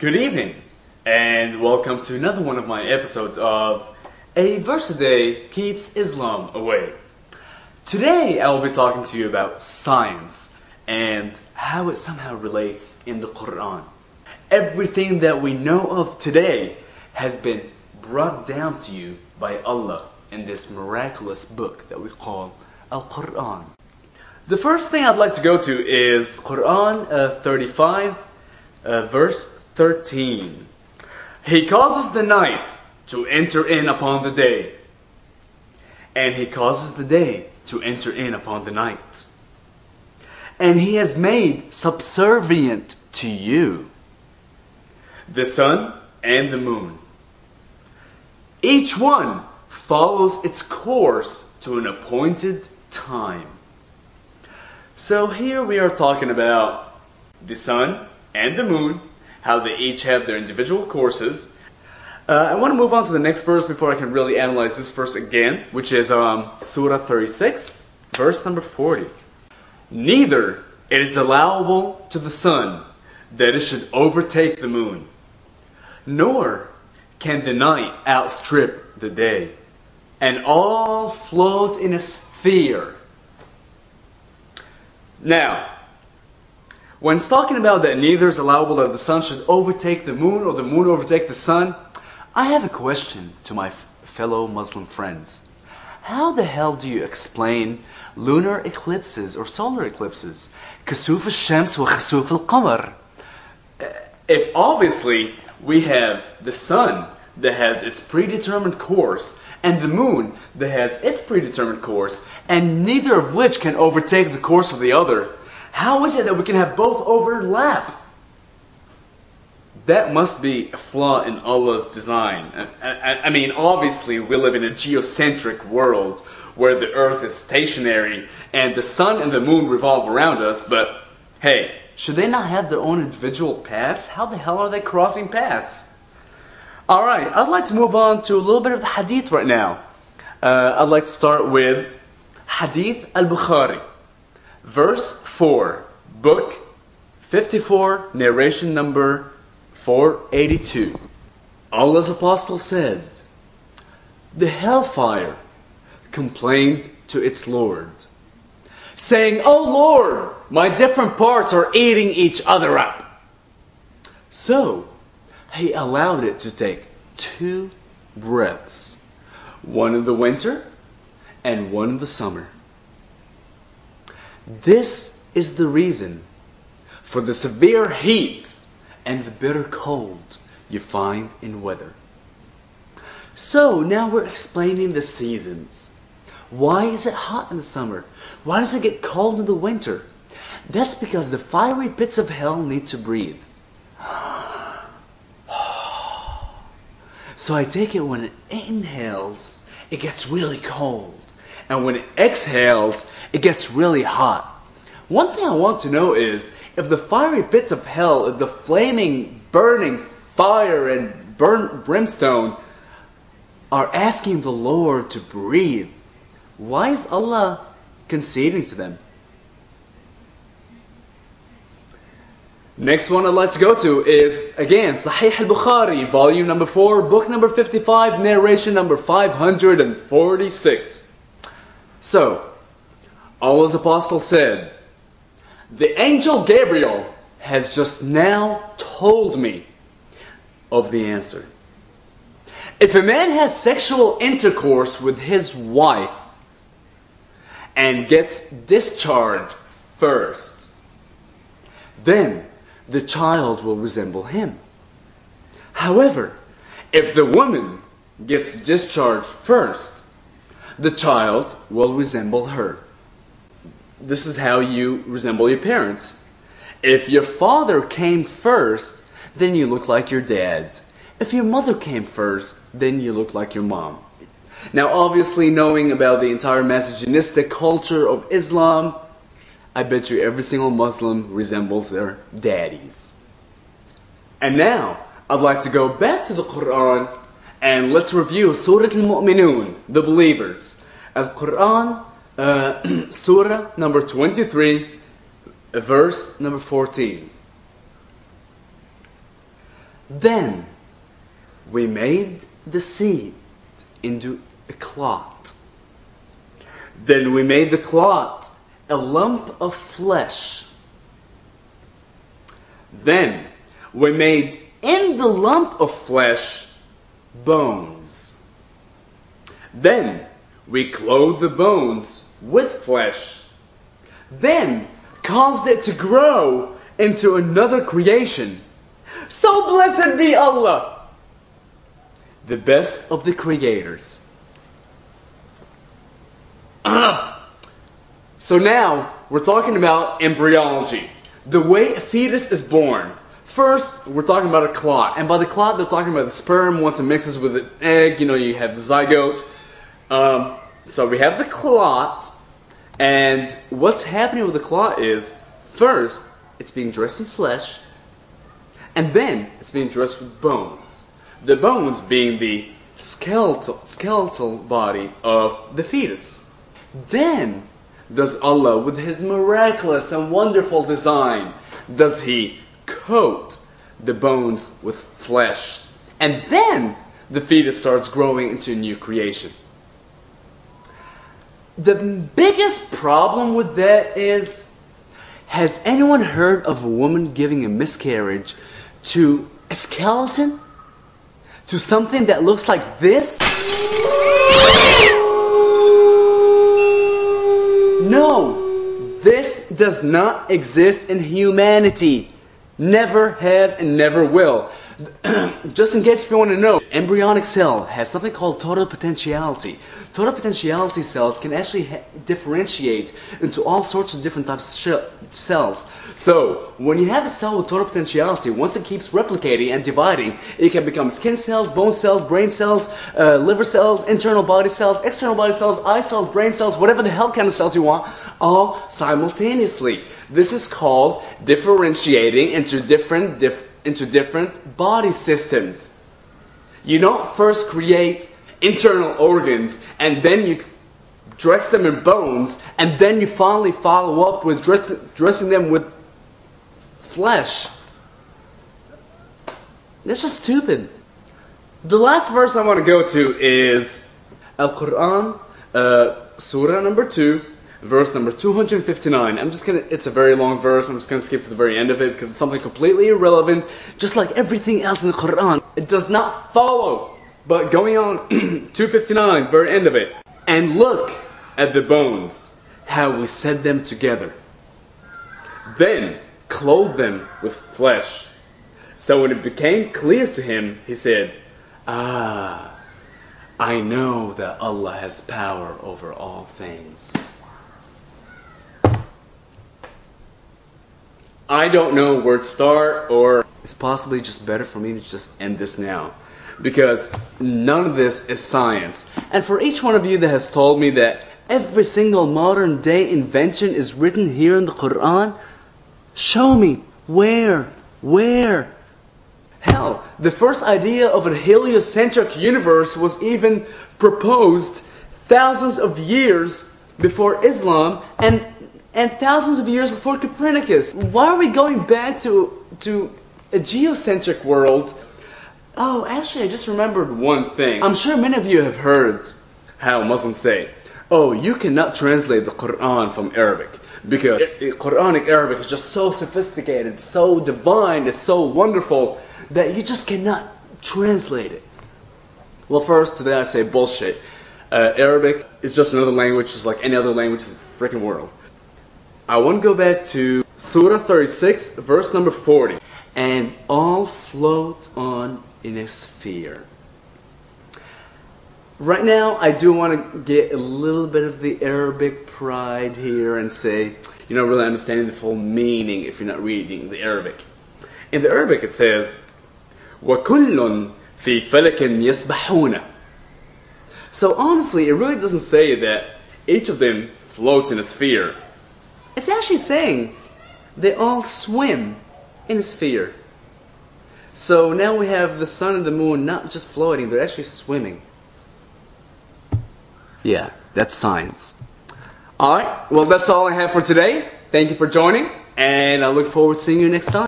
Good evening, and welcome to another one of my episodes of A Verse a Day Keeps Islam Away. Today I will be talking to you about science and how it somehow relates in the Qur'an. Everything that we know of today has been brought down to you by Allah in this miraculous book that we call Al-Qur'an. The first thing I'd like to go to is Quran 35 verse 13. He causes the night to enter in upon the day, and he causes the day to enter in upon the night. And he has made subservient to you the sun and the moon. Each one follows its course to an appointed time. So here we are talking about the sun and the moon, how they each have their individual courses. I want to move on to the next verse before I can really analyze this verse again, which is Surah 36, verse number 40. Neither it is allowable to the sun that it should overtake the moon, nor can the night outstrip the day, and all float in a sphere. Now, when it's talking about that neither is allowable that the sun should overtake the moon or the moon overtake the sun, I have a question to my fellow Muslim friends. How the hell do you explain lunar eclipses or solar eclipses? Khusuf al-shams wa khusuf al-qamar. If obviously we have the sun that has its predetermined course and the moon that has its predetermined course, and neither of which can overtake the course of the other, how is it that we can have both overlap? That must be a flaw in Allah's design. I mean, obviously we live in a geocentric world where the earth is stationary and the sun and the moon revolve around us, but hey, should they not have their own individual paths? How the hell are they crossing paths? Alright, I'd like to move on to a little bit of the hadith right now. I'd like to start with Hadith al-Bukhari, verse 4, book 54, narration number 482. Allah's apostle said, "The hellfire complained to its Lord, saying, 'O Lord, my different parts are eating each other up.' So he allowed it to take 2 breaths, one in the winter and one in the summer. This is the reason for the severe heat and the bitter cold you find in weather." So now we're explaining the seasons. Why is it hot in the summer? Why does it get cold in the winter? That's because the fiery pits of hell need to breathe. So I take it when it inhales, it gets really cold. And when it exhales, it gets really hot. One thing I want to know is, if the fiery pits of hell, if the flaming, burning fire and burnt brimstone are asking the Lord to breathe, why is Allah conceding to them? Next one I'd like to go to is, again, Sahih al-Bukhari, volume number 4, book number 55, narration number 546. So, Allah's apostle said, "The angel Gabriel has just now told me of the answer. If a man has sexual intercourse with his wife and gets discharged first, then the child will resemble him. However, if the woman gets discharged first, the child will resemble her." This is how you resemble your parents. If your father came first, then you look like your dad. If your mother came first, then you look like your mom. Now, obviously, knowing about the entire misogynistic culture of Islam, I bet you every single Muslim resembles their daddies. And now, I'd like to go back to the Quran and let's review Surah Al-Mu'minun, the believers. Al-Quran, Surah number 23, verse number 14. Then we made the seed into a clot. Then we made the clot a lump of flesh. Then we made in the lump of flesh bones. Then we clothed the bones with flesh. Then caused it to grow into another creation. So blessed be Allah, the best of the creators. So now we're talking about embryology, the way a fetus is born. First, we're talking about a clot, and by the clot, they're talking about the sperm. Once it mixes with an egg, you have the zygote. So we have the clot, and what's happening with the clot is, first, it's being dressed in flesh, and then it's being dressed with bones. The bones being the skeletal body of the fetus. Then does Allah, with His miraculous and wonderful design, does He coat the bones with flesh. And then the fetus starts growing into a new creation. The biggest problem with that is, has anyone heard of a woman giving a miscarriage to a skeleton? To something that looks like this? No, this does not exist in humanity. Never has and never will. Just in case if you want to know, embryonic cell has something called total potentiality. Total potentiality cells can actually differentiate into all sorts of different types of cells. So, when you have a cell with total potentiality, once it keeps replicating and dividing, it can become skin cells, bone cells, brain cells, liver cells, internal body cells, external body cells, eye cells, brain cells, whatever the hell kind of cells you want, all simultaneously. This is called differentiating into different body systems. You don't first create internal organs and then you dress them in bones and then you finally follow up with dressing them with flesh. That's just stupid. The last verse I want to go to is Al-Qur'an, Surah number 2, verse number 259. It's a very long verse. I'm just gonna skip to the very end of it because it's something completely irrelevant, just like everything else in the Quran. It does not follow. But going on, 259, very end of it. And look at the bones, how we set them together. Then clothed them with flesh. So when it became clear to him, he said, "Ah, I know that Allah has power over all things." I don't know where to start, or it's possibly just better for me to just end this now, because none of this is science. And for each one of you that has told me that every single modern day invention is written here in the Quran, show me where. Hell, the first idea of a heliocentric universe was even proposed thousands of years before Islam and thousands of years before Copernicus. Why are we going back to a geocentric world? Oh, actually, I just remembered one thing. I'm sure many of you have heard how Muslims say, "Oh, you cannot translate the Quran from Arabic because Quranic Arabic is just so sophisticated, so divine, it's so wonderful that you just cannot translate it." Well, first, today I say bullshit. Arabic is just another language, just like any other language in the freaking world. I want to go back to Surah 36, verse number 40. And all float on in a sphere. Right now, I do want to get a little bit of the Arabic pride here and say, you're not really understanding the full meaning if you're not reading the Arabic. In the Arabic it says, وَكُلٌّ فِي فَلَكٍ يَسْبَحُونَ. So honestly, it really doesn't say that each of them floats in a sphere. It's actually saying they all swim in a sphere. So now we have the sun and the moon not just floating, they're actually swimming. Yeah, that's science. Alright, well that's all I have for today. Thank you for joining, and I look forward to seeing you next time.